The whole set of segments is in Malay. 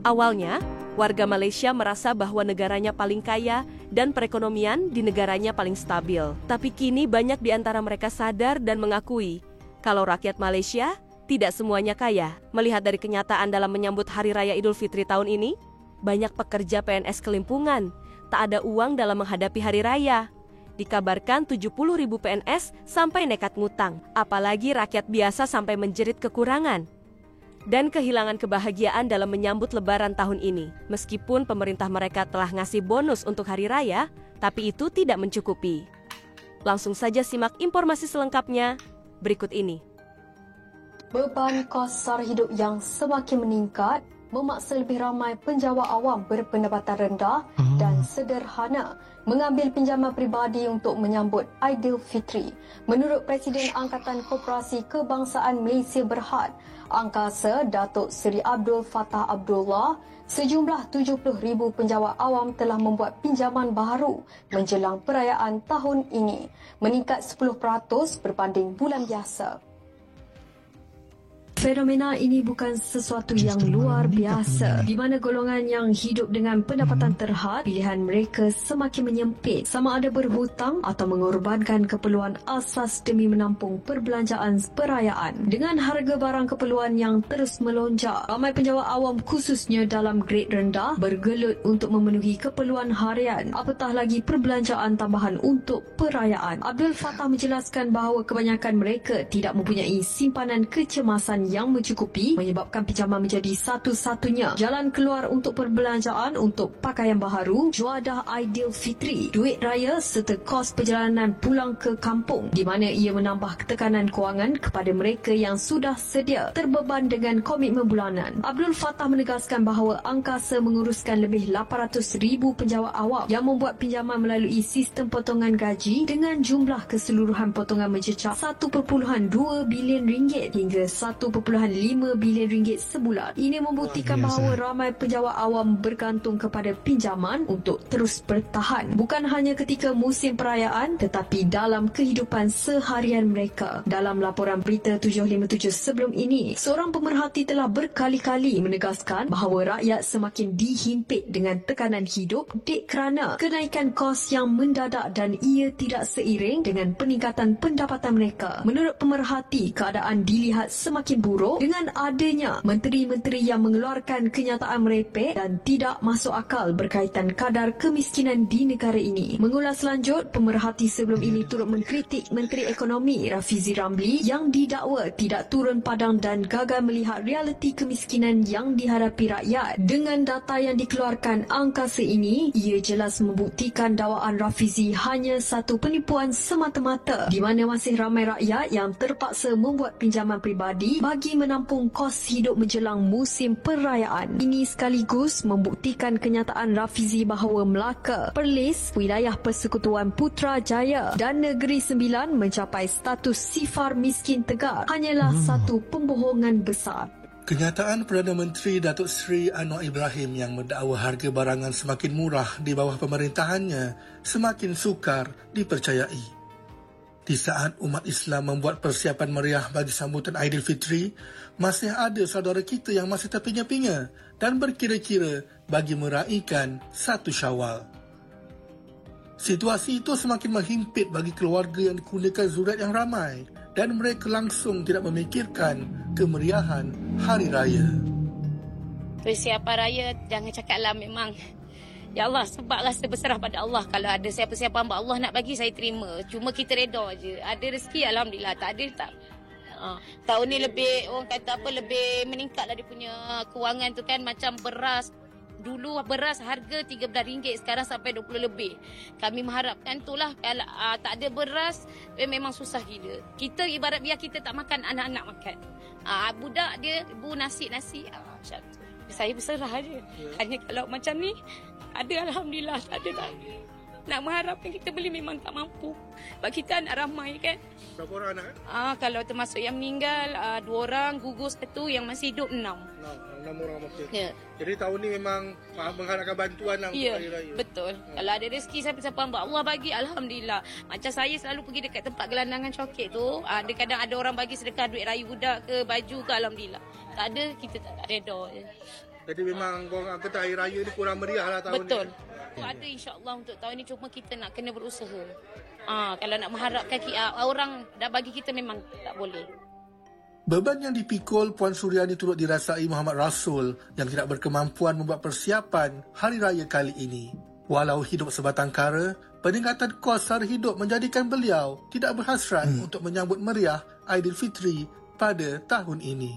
Awalnya, warga Malaysia merasa bahwa negaranya paling kaya dan perekonomian di negaranya paling stabil. Tapi kini banyak di antara mereka sadar dan mengakui kalau rakyat Malaysia tidak semuanya kaya. Melihat dari kenyataan dalam menyambut Hari Raya Idul Fitri tahun ini, banyak pekerja PNS kelimpungan tak ada uang dalam menghadapi Hari Raya. Dikabarkan 70.000 PNS sampai nekat ngutang, apalagi rakyat biasa sampai menjerit kekurangan dan kehilangan kebahagiaan dalam menyambut Lebaran tahun ini. Meskipun pemerintah mereka telah ngasih bonus untuk Hari Raya, tapi itu tidak mencukupi. Langsung saja simak informasi selengkapnya berikut ini. Beban kos sara hidup yang semakin meningkat memaksa lebih ramai penjawat awam berpendapatan rendah dan sederhana mengambil pinjaman peribadi untuk menyambut Aidilfitri. Menurut Presiden Angkatan Koperasi Kebangsaan Malaysia Berhad, Angkasa Datuk Seri Abdul Fattah Abdullah, sejumlah 70,000 penjawat awam telah membuat pinjaman baharu menjelang perayaan tahun ini, meningkat 10% berbanding bulan biasa. Fenomena ini bukan sesuatu yang luar biasa, di mana golongan yang hidup dengan pendapatan terhad, pilihan mereka semakin menyempit, sama ada berhutang atau mengorbankan keperluan asas demi menampung perbelanjaan perayaan. Dengan harga barang keperluan yang terus melonjak, ramai penjawat awam khususnya dalam grade rendah bergelut untuk memenuhi keperluan harian, apatah lagi perbelanjaan tambahan untuk perayaan. Abdul Fattah menjelaskan bahawa kebanyakan mereka tidak mempunyai simpanan kecemasan yang mencukupi, menyebabkan pinjaman menjadi satu-satunya jalan keluar untuk perbelanjaan untuk pakaian baharu, juadah Aidilfitri, duit raya serta kos perjalanan pulang ke kampung, di mana ia menambah tekanan kewangan kepada mereka yang sudah sedia terbeban dengan komitmen bulanan. Abdul Fattah menegaskan bahawa Angkasa menguruskan lebih 800,000 penjawat awam yang membuat pinjaman melalui sistem potongan gaji dengan jumlah keseluruhan potongan mencecah 1.2 bilion ringgit hingga 1.5 bilion ringgit sebulan. Ini membuktikan bahawa ramai penjawat awam bergantung kepada pinjaman untuk terus bertahan, bukan hanya ketika musim perayaan tetapi dalam kehidupan seharian mereka. Dalam laporan berita 757 sebelum ini, seorang pemerhati telah berkali-kali menegaskan bahawa rakyat semakin dihimpit dengan tekanan hidup kerana kenaikan kos yang mendadak dan ia tidak seiring dengan peningkatan pendapatan mereka. Menurut pemerhati, keadaan dilihat semakin buruk dengan adanya menteri-menteri yang mengeluarkan kenyataan merepek dan tidak masuk akal berkaitan kadar kemiskinan di negara ini. Mengulas lanjut, pemerhati sebelum ini turut mengkritik Menteri Ekonomi Rafizi Ramli yang didakwa tidak turun padang dan gagal melihat realiti kemiskinan yang dihadapi rakyat. Dengan data yang dikeluarkan Angkasa ini, ia jelas membuktikan dakwaan Rafizi hanya satu penipuan semata-mata, di mana masih ramai rakyat yang terpaksa membuat pinjaman peribadi bagi menampung kos hidup menjelang musim perayaan. Ini sekaligus membuktikan kenyataan Rafizi bahawa Melaka, Perlis, wilayah Persekutuan Putrajaya dan Negeri Sembilan mencapai status sifar miskin tegar hanyalah satu pembohongan besar. Kenyataan Perdana Menteri Datuk Seri Anwar Ibrahim yang mendakwa harga barangan semakin murah di bawah pemerintahannya semakin sukar dipercayai. Di saat umat Islam membuat persiapan meriah bagi sambutan Aidilfitri, masih ada saudara kita yang masih terpinga-pinga dan berkira-kira bagi meraihkan 1 Syawal. Situasi itu semakin menghimpit bagi keluarga yang dikunakan zurat yang ramai dan mereka langsung tidak memikirkan kemeriahan Hari Raya. Persiapan raya jangan cakaplah, memang ya Allah, sebablah saya berserah pada Allah. Kalau ada saya persiapan buat Allah nak bagi, saya terima. Cuma kita reda je. Ada rezeki, Alhamdulillah. Tak ada, tak. Tahun ni lebih, orang kata apa, lebih meningkatlah dia punya kewangan tu kan. Macam beras. Dulu beras harga RM13, sekarang sampai 20 lebih. Kami mengharapkan itulah. Kalau tak ada beras, memang susah gila. Kita ibarat biar kita tak makan, anak-anak makan. Budak dia, ibu nasi-nasi. Macam tu. Saya berserah je. Hanya kalau macam ni, ada Alhamdulillah, tak ada tak. Nak mengharapkan kita beli memang tak mampu. Sebab kita anak ramai kan. Berapa orang anak? Kalau termasuk yang meninggal, 2 orang, gugur 1, yang masih hidup 6. 6 orang maksud. Ya. Jadi tahun ni memang mengharapkan bantuan lah untuk Hari Raya. Betul. Kalau ada rezeki siapa-siapa Allah bagi, Alhamdulillah. Macam saya selalu pergi dekat tempat gelandangan coket tu, kadang ada orang bagi sedekah duit raya budak ke, baju ke, Alhamdulillah. Tak ada, kita tak reda je. Jadi memang korang kata hari raya ni kurang meriah lah tahun Betul. ni. Ada insya-Allah untuk tahun ni, cuma kita nak kena berusaha. Kalau nak mengharapkan orang dah bagi kita, memang tak boleh. Beban yang dipikul Puan Suryani turut dirasai Muhammad Rasul yang tidak berkemampuan membuat persiapan hari raya kali ini. Walau hidup sebatang kara, peningkatan kos sara hidup menjadikan beliau tidak berhasrat untuk menyambut meriah Aidilfitri pada tahun ini.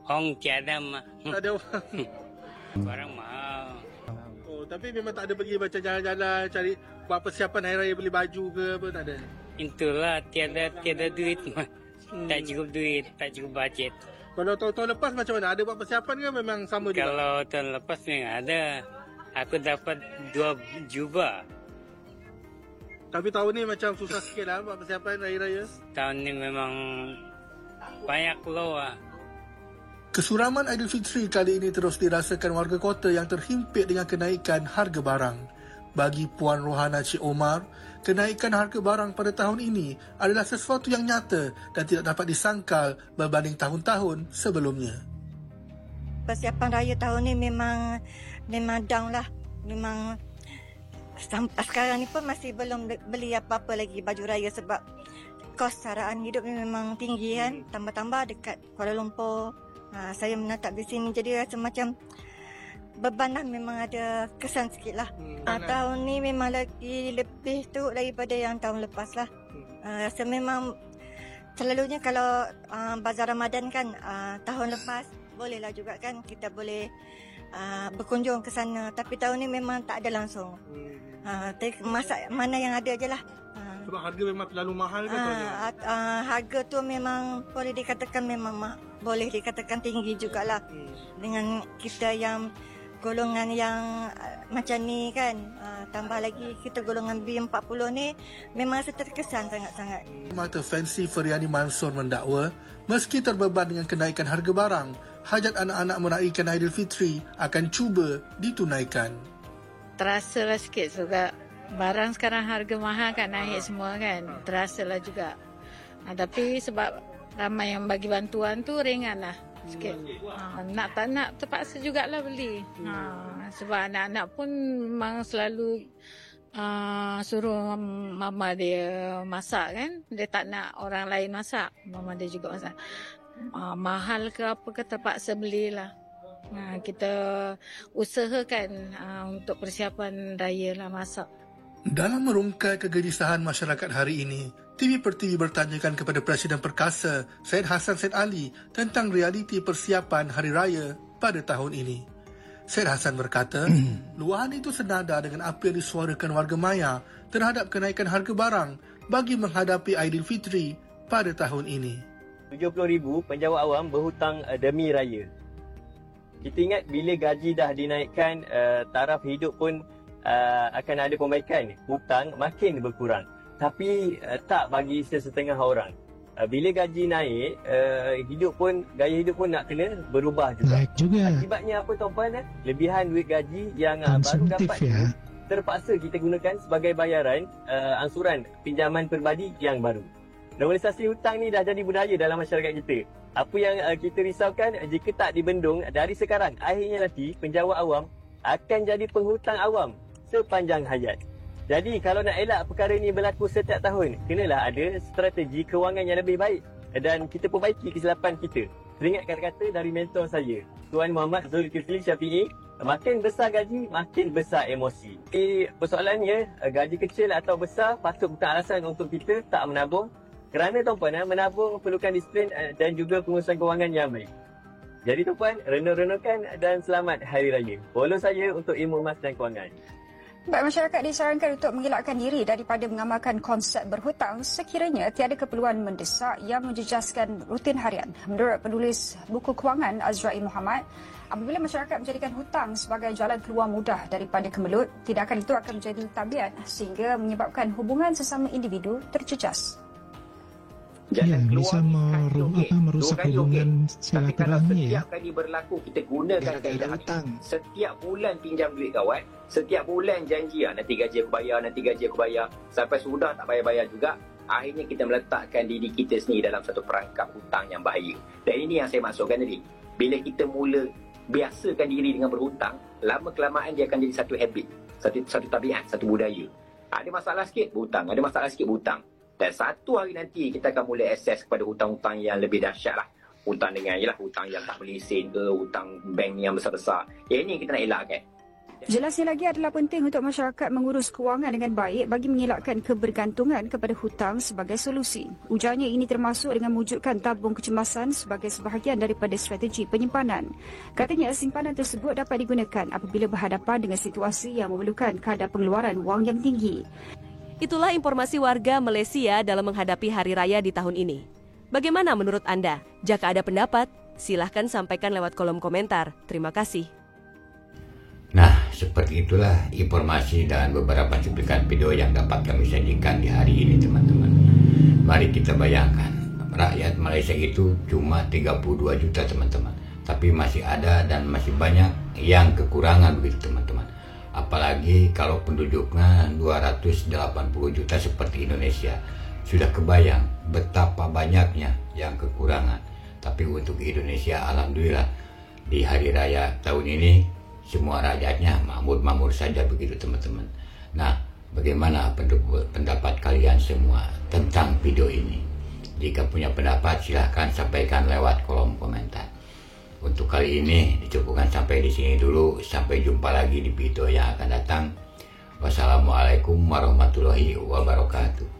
Orang tiada mah. Tak ada orang. Barang mahal. Oh, tapi memang tak ada pergi macam jalan-jalan cari buat persiapan hari raya, beli baju ke apa, tak ada. Itulah tiada duit mah. Tak cukup duit, tak cukup bajet. Kalau tahun lepas macam mana? Ada buat persiapan ke memang sama juga? Kalau tahun lepas memang ada. Aku dapat 2 jubah. Tapi tahun ni macam susah sikit lah buat persiapan hari raya. Tahun ni memang banyak keluar. Kesuraman Aidilfitri kali ini terus dirasakan warga kota yang terhimpit dengan kenaikan harga barang. Bagi Puan Rohana Cik Omar, kenaikan harga barang pada tahun ini adalah sesuatu yang nyata dan tidak dapat disangkal berbanding tahun-tahun sebelumnya. Persiapan raya tahun ni memang down lah. Memang sampai sekarang ni pun masih belum beli apa-apa lagi baju raya sebab kos saraan hidup ni memang tinggi kan. Tambah-tambah dekat Kuala Lumpur. Saya menatap di sini jadi rasa macam beban lah, memang ada kesan sikit lah. Tahun ni memang lagi lebih teruk daripada yang tahun lepas lah. Rasa memang selalunya kalau bazar Ramadan kan tahun lepas bolehlah juga kan kita boleh berkunjung ke sana. Tapi tahun ni memang tak ada langsung. Masak mana yang ada je lah. Sebab harga memang terlalu mahal ke? Harga tu memang boleh dikatakan boleh dikatakan tinggi jugalah. Dengan kita yang golongan yang macam ni kan, tambah lagi kita golongan B40 ni, memang rasa terkesan sangat-sangat. Mata Fancy Feriani Mansur mendakwa, meski terbeban dengan kenaikan harga barang, hajat anak-anak meraihkan Aidilfitri akan cuba ditunaikan. Terasa lah sikit juga. Barang sekarang harga mahal kan, naik semua kan. Terasa lah juga. Tapi sebab ramai yang bagi bantuan tu, ringan lah sikit. Nak tak nak terpaksa jugalah beli. Sebab anak-anak pun memang selalu suruh mama dia masak kan. Dia tak nak orang lain masak. Mama dia juga masak. Mahal ke apa ke terpaksa belilah. Kita usahakan untuk persiapan raya lah masak. Dalam merungkai kegelisahan masyarakat hari ini, TV Pertiwi bertanyakan kepada Presiden Perkasa, Syed Hassan Said Ali, tentang realiti persiapan Hari Raya pada tahun ini. Syed Hassan berkata, luahan itu senada dengan apa yang disuarakan warga Maya terhadap kenaikan harga barang bagi menghadapi Aidilfitri pada tahun ini. 70,000 penjawat awam berhutang demi raya. Kita ingat bila gaji dah dinaikkan, taraf hidup pun akan ada perbaikan, hutang makin berkurang. Tapi tak bagi sesetengah orang. Bila gaji naik, gaya hidup pun nak kena berubah juga. Naik juga. Akibatnya apa tuan-puan? Lebihan duit gaji yang baru dapat ya. Terpaksa kita gunakan sebagai bayaran angsuran pinjaman peribadi yang baru. Normalisasi hutang ni dah jadi budaya dalam masyarakat kita. Apa yang kita risaukan, jika tak dibendung dari sekarang, akhirnya nanti penjawat awam akan jadi penghutang awam sepanjang hayat. Jadi kalau nak elak perkara ini berlaku setiap tahun, kenalah ada strategi kewangan yang lebih baik dan kita perbaiki kesilapan kita. Teringat kata-kata dari mentor saya, Tuan Muhammad Zulkifli Syafi'i, makin besar gaji, makin besar emosi. Persoalannya, gaji kecil atau besar patut bukan alasan untuk kita tak menabung. Kerana tuan-puan, menabung perlukan disiplin dan juga pengurusan kewangan yang baik. Jadi tuan-puan, renung-renungkan dan selamat Hari Raya. Follow saya untuk ilmu emas dan kewangan. Baik, masyarakat disarankan untuk mengelakkan diri daripada mengamalkan konsep berhutang sekiranya tiada keperluan mendesak yang menjejaskan rutin harian. Menurut penulis buku kewangan Azra'i Muhammad, apabila masyarakat menjadikan hutang sebagai jalan keluar mudah daripada kemelut, tindakan itu akan menjadi tabiat sehingga menyebabkan hubungan sesama individu terjejas. Bisa merusak hubungan silaturahmi ya. Setiap kali berlaku kita gunakan kaedah hutang. Setiap bulan pinjam duit kawan, setiap bulan janji nanti gaji aku bayar, sampai sudah tak bayar-bayar juga, akhirnya kita meletakkan diri kita sendiri dalam satu perangkap hutang yang bahaya. Dan ini yang saya maksudkan tadi. Bila kita mula biasakan diri dengan berhutang, lama kelamaan dia akan jadi satu habit, satu tabiat, satu budaya. Ada masalah sikit berhutang, ada masalah sikit berhutang. Dan satu hari nanti kita akan mulai akses kepada hutang-hutang yang lebih dahsyat lah. Hutang dengan hutang yang tak boleh lesen ke, hutang bank yang besar-besar. Yang ini kita nak elakkan. Jelasnya lagi adalah penting untuk masyarakat mengurus kewangan dengan baik bagi mengelakkan kebergantungan kepada hutang sebagai solusi. Ujarnya ini termasuk dengan mewujudkan tabung kecemasan sebagai sebahagian daripada strategi penyimpanan. Katanya simpanan tersebut dapat digunakan apabila berhadapan dengan situasi yang memerlukan kadar pengeluaran wang yang tinggi. Itulah informasi warga Malaysia dalam menghadapi Hari Raya di tahun ini. Bagaimana menurut Anda? Jika ada pendapat, silahkan sampaikan lewat kolom komentar. Terima kasih. Nah, seperti itulah informasi dan beberapa cuplikan video yang dapat kami sajikan di hari ini, teman-teman. Mari kita bayangkan, rakyat Malaysia itu cuma 32 juta, teman-teman. Tapi masih ada dan masih banyak yang kekurangan begitu, teman-teman. Apalagi kalau penduduknya 280 juta seperti Indonesia. Sudah kebayang betapa banyaknya yang kekurangan. Tapi untuk Indonesia, alhamdulillah, di Hari Raya tahun ini semua rakyatnya makmur-makmur saja begitu, teman-teman. Nah, bagaimana pendapat kalian semua tentang video ini? Jika punya pendapat, silahkan sampaikan lewat kolom komentar. Untuk kali ini dicukupkan sampai di sini dulu. Sampai jumpa lagi di video yang akan datang. Wassalamualaikum warahmatullahi wabarakatuh.